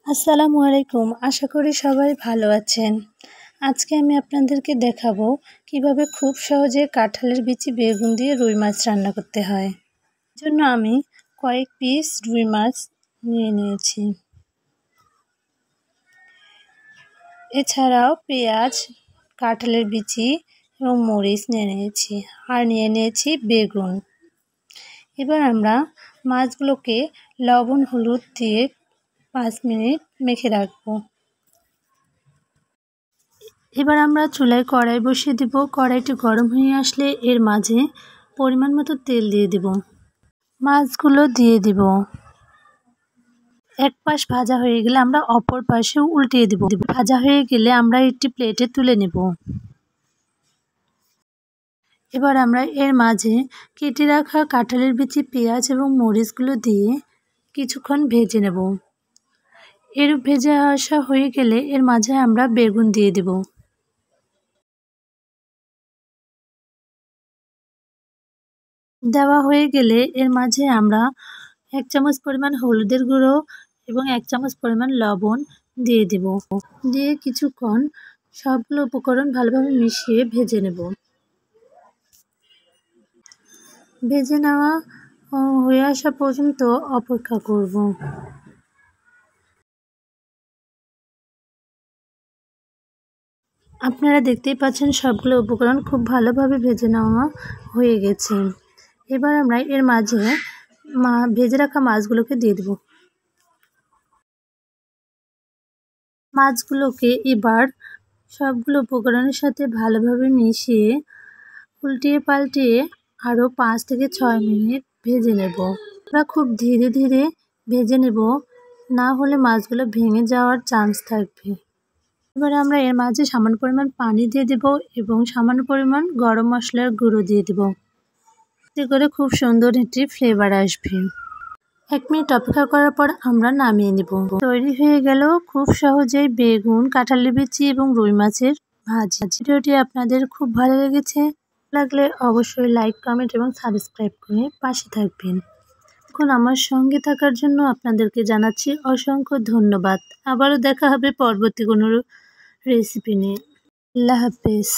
আসসালামু আলাইকুম। আশা করি সবাই ভালো আছেন। আজকে আমি আপনাদেরকে দেখাবো কিভাবে খুব সহজে কাঁঠালের বিচি বেগুন দিয়ে রুই মাছ রান্না করতে হয়। জন্য আমি কয়েক পিস রুই মাছ নিয়ে নিয়েছি। এছাড়াও পেঁয়াজ, কাঁঠালের বিচি এবং মরিচ নিয়ে নিয়েছি, আর নিয়ে নিয়েছি বেগুন। এবার আমরা মাছগুলোকে লবণ হলুদ দিয়ে 5 মিনিট মেখে রাখবো। এবার আমরা চুলায় কড়াই বসিয়ে দেব। কড়াইটি গরম হয়ে আসলে এর মাঝে পরিমাণ মতো তেল দিয়ে দেব। মাছগুলো দিয়ে দেব। এক পাশ ভাজা হয়ে গেলে আমরা অপর পাশে উল্টিয়ে দেব। ভাজা হয়ে গেলে আমরা একটি প্লেটে তুলে নেব। এবার আমরা এর মাঝে কেটে রাখা কাঁঠালের বিচি, পেঁয়াজ এবং মরিচগুলো দিয়ে কিছুক্ষণ ভেজে নেব। এর ভেজে আসা হয়ে গেলে এর মাঝে আমরা বেগুন দিয়ে দেব। দেওয়া হয়ে গেলে এর মাঝে আমরা 1 চামচ পরিমাণ হলুদের গুঁড়ো এবং 1 চামচ পরিমাণ লবণ দিয়ে দেব। দিয়ে কিছুক্ষণ সবগুলো উপকরণ ভালোভাবে মিশিয়ে ভেজে নেব। ভেজে নেওয়া হয়ে আসা পর্যন্ত অপেক্ষা করব। আপনারা দেখতেই পাচ্ছেন সবগুলো উপকরণ খুব ভালোভাবে ভেজে নেওয়া হয়ে গেছে। এবার আমরা এর মাঝে ভেজে রাখা মাছগুলোকে দিয়ে দেব। মাছগুলোকে এবার সবগুলো উপকরণের সাথে ভালোভাবে মিশিয়ে উল্টিয়ে পাল্টিয়ে আরও 5 থেকে 6 মিনিট ভেজে নেব। আমরা খুব ধীরে ধীরে ভেজে নেব, না হলে মাছগুলো ভেঙে যাওয়ার চান্স থাকবে। এবারে আমরা এর মাঝে সামান্য পরিমাণ পানি দিয়ে দেব এবং সামান্য পরিমাণ গরম মশলার গুঁড়ো দিয়ে দেব। এতে করে খুব সুন্দর একটি ফ্লেভার আসবে। 1 মিনিট অপেক্ষা করার পর আমরা নামিয়ে নেব। তৈরি হয়ে গেল খুব সহজেই বেগুন, কাঁঠালের বিচি এবং রুই মাছের ভাজি। ভিডিওটি আপনাদের খুব ভালো লেগেছে লাগলে অবশ্যই লাইক, কমেন্ট এবং সাবস্ক্রাইব করে পাশে থাকবেন। এখন আমার সঙ্গে থাকার জন্য আপনাদেরকে জানাচ্ছি অসংখ্য ধন্যবাদ। আবারও দেখা হবে পরবর্তী কোনো রেসিপি নিয়ে। আল্লাহ হাফেজ।